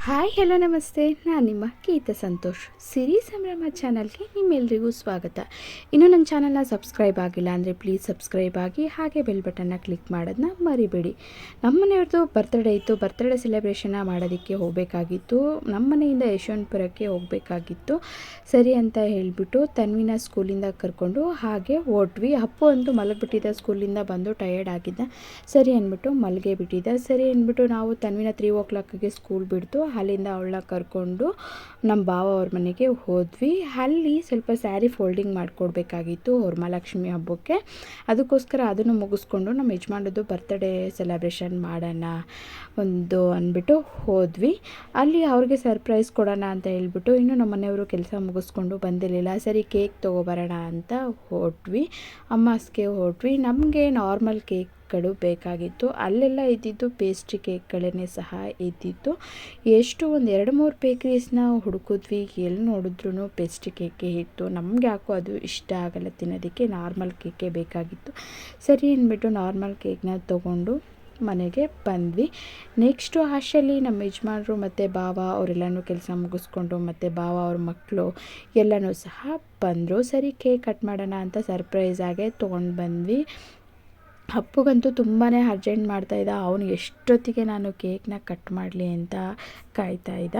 Hi hello ನಮಸ್ತೆ, ನಾನು ನಿಮ್ಮ ಗೀತಾ ಸಂತೋಷ್. ಸಿರಿ ಸಂಭ್ರಮ ಚಾನಲ್ಗೆ ನಿಮ್ಮೆಲ್ಲರಿಗೂ ಸ್ವಾಗತ. ಇನ್ನೂ ನನ್ನ ಚಾನಲ್ನ ಸಬ್ಸ್ಕ್ರೈಬ್ ಆಗಿಲ್ಲ ಅಂದರೆ ಪ್ಲೀಸ್ ಸಬ್ಸ್ಕ್ರೈಬ್ ಆಗಿ, ಹಾಗೆ ಬೆಲ್ ಬಟನ್ನ ಕ್ಲಿಕ್ ಮಾಡೋದನ್ನ ಮರಿಬೇಡಿ. ನಮ್ಮ ಮನೆಯವ್ರದ್ದು ಬರ್ತ್ಡೇ ಇತ್ತು. ಬರ್ತ್ಡೇ ಸೆಲೆಬ್ರೇಷನ್ನ ಮಾಡೋದಕ್ಕೆ ಹೋಗಬೇಕಾಗಿತ್ತು. ನಮ್ಮ ಮನೆಯಿಂದ ಯಶವಂತಪುರಕ್ಕೆ ಹೋಗಬೇಕಾಗಿತ್ತು. ಸರಿ ಅಂತ ಹೇಳಿಬಿಟ್ಟು ತನ್ವಿನ ಸ್ಕೂಲಿಂದ ಕರ್ಕೊಂಡು ಹಾಗೆ ಹೊರಟ್ವಿ. ಅಪ್ಪು ಅಂತೂ ಮಲಗಿಬಿಟ್ಟಿದ್ದ, ಸ್ಕೂಲಿಂದ ಬಂದು ಟಯರ್ಡ್ ಆಗಿದ್ದ. ಸರಿ ಅಂದ್ಬಿಟ್ಟು ಮಲಗೇ ಬಿಟ್ಟಿದ್ದ. ಸರಿ ಅಂದ್ಬಿಟ್ಟು ನಾವು ತನ್ವಿನ 3 o'clockಗೆ ಸ್ಕೂಲ್ ಬಿಡ್ತು. ಅಲ್ಲಿಂದ ಅವಳನ್ನ ಕರ್ಕೊಂಡು ನಮ್ಮ ಭಾವ ಅವ್ರ ಮನೆಗೆ ಹೋದ್ವಿ. ಅಲ್ಲಿ ಸ್ವಲ್ಪ ಸ್ಯಾರಿ ಫೋಲ್ಡಿಂಗ್ ಮಾಡಿಕೊಡ್ಬೇಕಾಗಿತ್ತು ವರಮಹಾಲಕ್ಷ್ಮಿ ಹಬ್ಬಕ್ಕೆ. ಅದಕ್ಕೋಸ್ಕರ ಅದನ್ನು ಮುಗಿಸ್ಕೊಂಡು ನಮ್ಮ ಯಜಮಾನರದ್ದು ಬರ್ತ್ಡೇ ಸೆಲೆಬ್ರೇಷನ್ ಮಾಡೋಣ ಅಂದ್ಬಿಟ್ಟು ಹೋದ್ವಿ. ಅಲ್ಲಿ ಅವ್ರಿಗೆ ಸರ್ಪ್ರೈಸ್ ಕೊಡೋಣ ಅಂತ ಹೇಳ್ಬಿಟ್ಟು ಇನ್ನು ನಮ್ಮ ಮನೆಯವರು ಕೆಲಸ ಮುಗಿಸ್ಕೊಂಡು ಬಂದಿರಲಿಲ್ಲ. ಸರಿ ಕೇಕ್ ತೊಗೊಬರೋಣ ಅಂತ ಹೊರಟ್ವಿ. ನಮಗೆ ನಾರ್ಮಲ್ ಕೇಕ್ಗಳು ಬೇಕಾಗಿತ್ತು. ಅಲ್ಲೆಲ್ಲ ಇದ್ದಿದ್ದು ಪೇಸ್ಟ್ರಿ ಕೇಕ್ಗಳೇ ಸಹ ಇದ್ದಿತ್ತು. ಎಷ್ಟು ಒಂದು 2-3 ಬೇಕ್ರೀಸ್ನ ಹುಡುಕಿದ್ವಿ, ಎಲ್ಲಿ ನೋಡಿದ್ರೂ ಪೇಸ್ಟ್ರಿ ಕೇಕೇ ಇತ್ತು. ನಮಗೆ ಯಾಕೋ ಅದು ಇಷ್ಟ ಆಗಲ್ಲ ತಿನ್ನೋದಕ್ಕೆ, ನಾರ್ಮಲ್ ಕೇಕೇ ಬೇಕಾಗಿತ್ತು. ಸರಿ ಅಂದ್ಬಿಟ್ಟು ನಾರ್ಮಲ್ ಕೇಕ್ನ ತೊಗೊಂಡು ಮನೆಗೆ ಬಂದ್ವಿ. ನೆಕ್ಸ್ಟು ಹಾಸ್ಟೆಲ್ಲಿ ನಮ್ಮ ಯಜಮಾನರು ಮತ್ತು ಭಾವ ಅವರೆಲ್ಲನೂ ಕೆಲಸ ಮುಗಿಸ್ಕೊಂಡು ಮತ್ತು ಭಾವ ಅವ್ರ ಮಕ್ಕಳು ಎಲ್ಲನೂ ಸಹ ಬಂದರು. ಸರಿ ಕೇಕ್ ಕಟ್ ಮಾಡೋಣ ಅಂತ ಸರ್ಪ್ರೈಸಾಗೆ ತೊಗೊಂಡು ಬಂದ್ವಿ. ಅಪ್ಪುಗಂತೂ ತುಂಬಾ ಅರ್ಜೆಂಟ್ ಮಾಡ್ತಾಯಿದ್ದ. ಅವನು ಎಷ್ಟೊತ್ತಿಗೆ ನಾನು ಕೇಕ್ನ ಕಟ್ ಮಾಡಲಿ ಅಂತ ಕಾಯ್ತಾಯಿದ್ದ.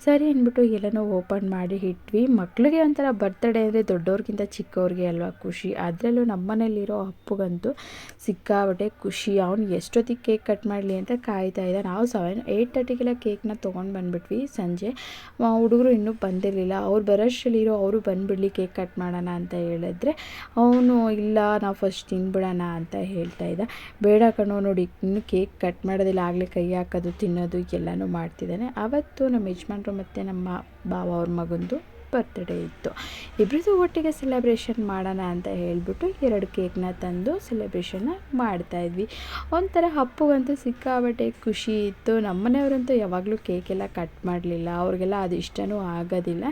ಸರಿ ಅಂದ್ಬಿಟ್ಟು ಎಲ್ಲನೂ ಓಪನ್ ಮಾಡಿ ಇಟ್ವಿ. ಮಕ್ಕಳಿಗೆ ಒಂಥರ ಬರ್ತ್ಡೇ ಅಂದರೆ ದೊಡ್ಡವ್ರಿಗಿಂತ ಚಿಕ್ಕವ್ರಿಗೆ ಅಲ್ವಾ ಖುಷಿ. ಅದರಲ್ಲೂ ನಮ್ಮ ಮನೇಲಿರೋ ಅಪ್ಪುಗಂತೂ ಸಿಕ್ಕಾಬಟ್ಟೆ ಖುಷಿ. ಅವನು ಎಷ್ಟೊತ್ತಿಗೆ ಕೇಕ್ ಕಟ್ ಮಾಡಲಿ ಅಂತ ಕಾಯ್ತಾಯಿದ್ದ. ನಾವು 8:30ಗೆಲ್ಲ ಕೇಕ್ನ ತೊಗೊಂಡು ಬಂದುಬಿಟ್ವಿ. ಸಂಜೆ ಹುಡುಗರು ಇನ್ನೂ ಬಂದಿರಲಿಲ್ಲ. ಅವ್ರು ಬರೋಷ್ಟರಲ್ಲಿರೋ ಅವರು ಬಂದುಬಿಡಲಿ ಕೇಕ್ ಕಟ್ ಮಾಡೋಣ ಅಂತ ಹೇಳಿದ್ರೆ ಅವನು ಇಲ್ಲ, ನಾವು ಫಸ್ಟ್ ತಿಂದ್ಬಿಡೋಣ ಅಂತ ಹೇಳ್ತಾ ಇದ್ದ. ಬೇಡ ಕಣೋ, ನೋಡಿ ಇನ್ನು ಕೇಕ್ ಕಟ್ ಮಾಡೋದಿಲ್ಲ, ಆಗಲೇ ಕೈ ಹಾಕೋದು ತಿನ್ನೋದು ಎಲ್ಲನೂ ಮಾಡ್ತಿದ್ದಾನೆ. ಆವತ್ತು ನಮ್ಮ ಯಜಮಾನರು ಮತ್ತು ನಮ್ಮ ಭಾವ ಅವ್ರ ಮಗಂದು ಬರ್ತ್ಡೇ ಇತ್ತು. ಇಬ್ಬರದು ಒಟ್ಟಿಗೆ ಸೆಲೆಬ್ರೇಷನ್ ಮಾಡೋಣ ಅಂತ ಹೇಳಿಬಿಟ್ಟು 2 ಕೇಕ್ನ ತಂದು ಸೆಲೆಬ್ರೇಷನ್ನ ಮಾಡ್ತಾಯಿದ್ವಿ. ಒಂಥರ ಅಪ್ಪುಗಂತೂ ಸಿಕ್ಕಾಬಟ್ಟೆ ಖುಷಿ ಇತ್ತು. ನಮ್ಮನೆಯವರಂತೂ ಯಾವಾಗಲೂ ಕೇಕೆಲ್ಲ ಕಟ್ ಮಾಡಲಿಲ್ಲ, ಅವ್ರಿಗೆಲ್ಲ ಅದು ಇಷ್ಟವೂ ಆಗೋದಿಲ್ಲ.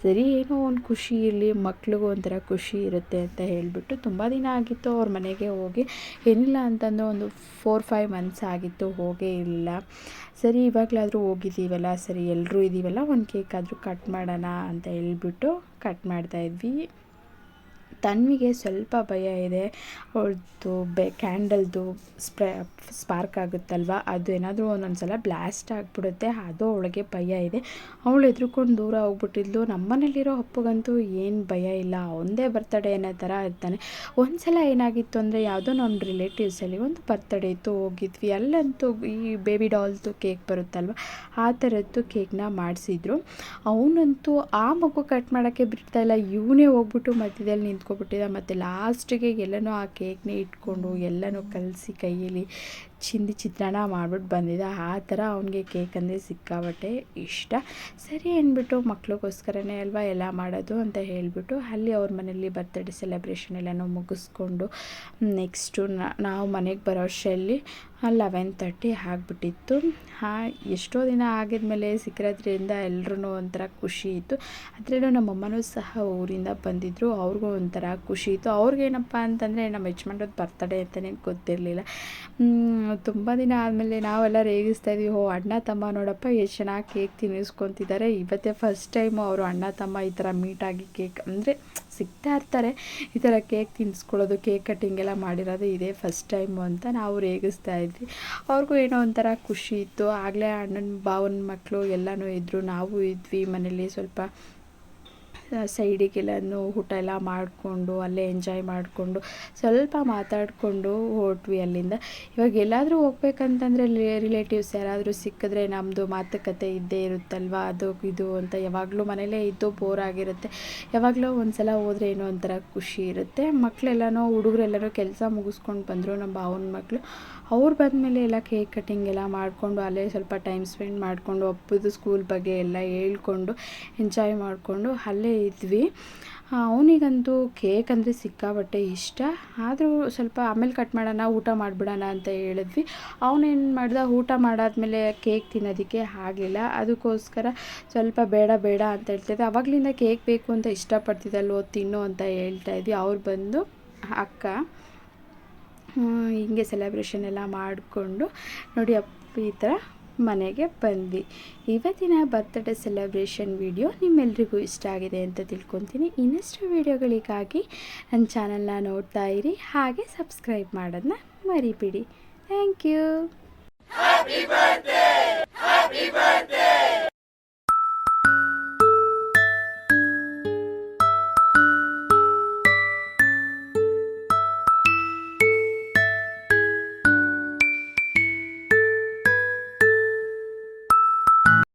ಸರಿ ಏನೋ ಒಂದು ಖುಷಿ ಇರಲಿ, ಮಕ್ಳಿಗೂ ಒಂಥರ ಖುಷಿ ಇರುತ್ತೆ ಅಂತ ಹೇಳಿಬಿಟ್ಟು ತುಂಬ ದಿನ ಆಗಿತ್ತು ಅವ್ರ ಮನೆಗೆ ಹೋಗಿ. ಏನಿಲ್ಲ ಅಂತಂದು ಒಂದು 4-5 ಮಂತ್ಸ್ ಆಗಿತ್ತು ಹೋಗೇ ಇಲ್ಲ. ಸರಿ ಇವಾಗಲಾದರೂ ಹೋಗಿದ್ದೀವಲ್ಲ, ಸರಿ ಎಲ್ಲರೂ ಇದ್ದೀವಲ್ಲ, ಒಂದು ಕೇಕ್ ಆದರೂ ಕಟ್ ಮಾಡೋಣ ಅಂತ ಹೇಳ್ಬಿಟ್ಟು ಕಟ್ ಮಾಡ್ತಾಯಿದ್ವಿ. ತನ್ವಿಗೆ ಸ್ವಲ್ಪ ಭಯ ಇದೆ. ಅವ್ರದ್ದು ಕ್ಯಾಂಡಲ್ದು ಸ್ಪಾರ್ಕ್ ಆಗುತ್ತಲ್ವ, ಅದು ಏನಾದರೂ ಒಂದೊಂದು ಸಲ ಬ್ಲಾಸ್ಟ್ ಆಗಿಬಿಡುತ್ತೆ, ಅದು ಅವಳಿಗೆ ಭಯ ಇದೆ. ಅವಳು ಎದ್ರುಕೊಂಡು ದೂರ ಹೋಗ್ಬಿಟ್ಟಿದ್ಲು. ನಮ್ಮನೇಲಿರೋ ಅಪ್ಪಗಂತೂ ಏನು ಭಯ ಇಲ್ಲ, ಅವನದೇ ಬರ್ತಡೇ ಅನ್ನೋ ಥರ ಇರ್ತಾನೆ. ಒಂದು ಸಲ ಏನಾಗಿತ್ತು ಅಂದರೆ, ಯಾವುದೋ ನಮ್ಮ ರಿಲೇಟಿವ್ಸಲ್ಲಿ ಒಂದು ಬರ್ತಡೇ ಇತ್ತು, ಹೋಗಿದ್ವಿ. ಅಲ್ಲಂತೂ ಈ ಬೇಬಿ ಡಾಲ್ದು ಕೇಕ್ ಬರುತ್ತಲ್ವ, ಆ ಥರದ್ದು ಕೇಕ್ನ ಮಾಡಿಸಿದ್ರು. ಅವನಂತೂ ಆ ಮಗು ಕಟ್ ಮಾಡೋಕ್ಕೆ ಬಿಡ್ತಾಯಿಲ್ಲ. ಇವನೇ ಹೋಗ್ಬಿಟ್ಟು ಮಧ್ಯದಲ್ಲಿ ನಿಂತ್ಕೊಬಿಟ್ಟಿದ್ದ. ಮತ್ತು ಲಾಸ್ಟಿಗೆ ಎಲ್ಲನೂ ಆ ಕೇಕ್ನೇ ಇಟ್ಕೊಂಡು ಎಲ್ಲನೂ ಕಲಸಿ ಕೈಯಲ್ಲಿ ಚಿಂದಿ ಚಿತ್ರಾನ್ನ ಮಾಡಿಬಿಟ್ಟು ಬಂದಿದ್ದ. ಆ ಥರ ಅವನಿಗೆ ಕೇಕ್ ಅಂದರೆ ಸಿಕ್ಕಾಬಟ್ಟೆ ಇಷ್ಟ. ಸರಿ ಅಂದ್ಬಿಟ್ಟು ಮಕ್ಳಿಗೋಸ್ಕರನೇ ಅಲ್ವಾ ಎಲ್ಲ ಮಾಡೋದು ಅಂತ ಹೇಳಿಬಿಟ್ಟು ಅಲ್ಲಿ ಅವ್ರ ಮನೇಲಿ ಬರ್ತ್ಡೇ ಸೆಲೆಬ್ರೇಷನ್ ಎಲ್ಲನೂ ಮುಗಿಸ್ಕೊಂಡು ನೆಕ್ಸ್ಟು ನಾವು ಮನೆಗೆ ಬರೋ ಅಷ್ಟರಲ್ಲಿ 11:30 ಆಗಿಬಿಟ್ಟಿತ್ತು. ಎಷ್ಟೋ ದಿನ ಆಗಿದ್ಮೇಲೆ ಸಿಕ್ಕಿರೋದ್ರಿಂದ ಎಲ್ರೂ ಒಂಥರ ಖುಷಿ ಇತ್ತು. ಅದರಲ್ಲೂ ನಮ್ಮಮ್ಮನೂ ಸಹ ಊರಿಂದ ಬಂದಿದ್ದರು, ಅವ್ರಿಗೂ ಒಂಥರ ಖುಷಿ ಇತ್ತು. ಅವ್ರಿಗೇನಪ್ಪ ಅಂತಂದರೆ ನಮ್ಮ ಯಜಮಾನ್ರದ್ದು ಬರ್ತಡೇ ಅಂತಲೇ ಗೊತ್ತಿರಲಿಲ್ಲ. ತುಂಬ ದಿನ ಆದಮೇಲೆ ನಾವೆಲ್ಲ ರೇಗಿಸ್ತಾಯಿದ್ವಿ, ಅಣ್ಣ ತಮ್ಮ ನೋಡಪ್ಪ ಎಷ್ಟು ಚೆನ್ನಾಗಿ ಕೇಕ್ ತಿನ್ನಿಸ್ಕೊತಿದ್ದಾರೆ. ಇವತ್ತೇ ಫಸ್ಟ್ ಟೈಮು ಅವರು ಅಣ್ಣ ತಮ್ಮ ಈ ಥರ ಮೀಟಾಗಿ ಕೇಕ್ ಅಂದರೆ ಸಿಗ್ತಾ ಇರ್ತಾರೆ, ಈ ಥರ ಕೇಕ್ ತಿನ್ನಿಸ್ಕೊಳ್ಳೋದು, ಕೇಕ್ ಕಟ್ಟಿಂಗ್ ಎಲ್ಲ ಮಾಡಿರೋದು ಇದೇ ಫಸ್ಟ್ ಟೈಮು ಅಂತ ನಾವು ರೇಗಿಸ್ತಾ ಇದ್ವಿ. ಅವ್ರಿಗೂ ಏನೋ ಒಂಥರ ಖುಷಿ ಇತ್ತು. ಆಗಲೇ ಅಣ್ಣನ ಭಾವನ ಮಕ್ಕಳು ಎಲ್ಲನೂ ಇದ್ದರು, ನಾವು ಇದ್ವಿ ಮನೇಲಿ. ಸ್ವಲ್ಪ ಸೈಡಿಗೆಲ್ಲನೂ ಊಟ ಎಲ್ಲ ಮಾಡಿಕೊಂಡು ಅಲ್ಲೇ ಎಂಜಾಯ್ ಮಾಡಿಕೊಂಡು ಸ್ವಲ್ಪ ಮಾತಾಡಿಕೊಂಡು ಹೊರಟ್ವಿ ಅಲ್ಲಿಂದ. ಇವಾಗ ಎಲ್ಲಾದರೂ ಹೋಗ್ಬೇಕಂತಂದರೆ ರಿಲೇಟಿವ್ಸ್ ಯಾರಾದರೂ ಸಿಕ್ಕಿದ್ರೆ ನಮ್ಮದು ಮಾತುಕತೆ ಇದ್ದೇ ಇರುತ್ತಲ್ವ, ಅದು ಇದು ಅಂತ. ಯಾವಾಗಲೂ ಮನೇಲೇ ಇದ್ದು ಬೋರ್ ಆಗಿರುತ್ತೆ. ಯಾವಾಗಲೂ ಒಂದು ಸಲ ಹೋದರೆ ಏನೋ ಒಂಥರ ಖುಷಿ ಇರುತ್ತೆ. ಮಕ್ಕಳೆಲ್ಲನೂ ಹುಡುಗರೆಲ್ಲನೂ ಕೆಲಸ ಮುಗಿಸ್ಕೊಂಡು ಬಂದರು, ನಮ್ಮ ಭಾವನ ಮಕ್ಕಳು. ಅವ್ರು ಬಂದಮೇಲೆ ಎಲ್ಲ ಕೇಕ್ ಕಟ್ಟಿಂಗ್ ಎಲ್ಲ ಮಾಡಿಕೊಂಡು ಅಲ್ಲೇ ಸ್ವಲ್ಪ ಟೈಮ್ ಸ್ಪೆಂಡ್ ಮಾಡಿಕೊಂಡು ಅಪ್ಪದು ಸ್ಕೂಲ್ ಬಗ್ಗೆ ಎಲ್ಲ ಹೇಳ್ಕೊಂಡು ಎಂಜಾಯ್ ಮಾಡಿಕೊಂಡು ಅಲ್ಲೇ ಇದ್ವಿ. ಅವನಿಗಂತೂ ಕೇಕ್ ಅಂದರೆ ಸಿಕ್ಕಾಬಟ್ಟೆ ಇಷ್ಟ. ಆದರೂ ಸ್ವಲ್ಪ ಆಮೇಲೆ ಕಟ್ ಮಾಡೋಣ, ಊಟ ಮಾಡಿಬಿಡೋಣ ಅಂತ ಹೇಳಿದ್ವಿ. ಅವನೇನು ಮಾಡ್ದ, ಊಟ ಮಾಡಾದ್ಮೇಲೆ ಕೇಕ್ ತಿನ್ನೋದಕ್ಕೆ ಆಗಲಿಲ್ಲ. ಅದಕ್ಕೋಸ್ಕರ ಸ್ವಲ್ಪ ಬೇಡ ಬೇಡ ಅಂತ ಹೇಳ್ತಾಯಿದ್ದೆ. ಆವಾಗಲಿಂದ ಕೇಕ್ ಬೇಕು ಅಂತ ಇಷ್ಟಪಡ್ತಿದ್ದಲ್ವೋ, ತಿನ್ನು ಅಂತ ಹೇಳ್ತಾಯಿದ್ವಿ. ಅವ್ರು ಬಂದು ಅಕ್ಕ ಹಿಂಗೆ ಸೆಲೆಬ್ರೇಷನ್ ಎಲ್ಲ ಮಾಡಿಕೊಂಡು ನೋಡಿ ಅಪ್ಪ ಈ ಥರ ಮನೆಗೆ ಬಂದ್ವಿ. ಇವತ್ತಿನ ಬರ್ತ್ಡೇ ಸೆಲೆಬ್ರೇಷನ್ ವಿಡಿಯೋ ನಿಮ್ಮೆಲ್ರಿಗೂ ಇಷ್ಟ ಆಗಿದೆ ಅಂತ ತಿಳ್ಕೊತೀನಿ. ಇನ್ನಷ್ಟು ವಿಡಿಯೋಗಳಿಗಾಗಿ ನನ್ನ ಚಾನಲ್ನ ನೋಡ್ತಾ ಇರಿ, ಹಾಗೆ ಸಬ್ಸ್ಕ್ರೈಬ್ ಮಾಡೋದನ್ನ ಮರಿಬೇಡಿ. Thank you.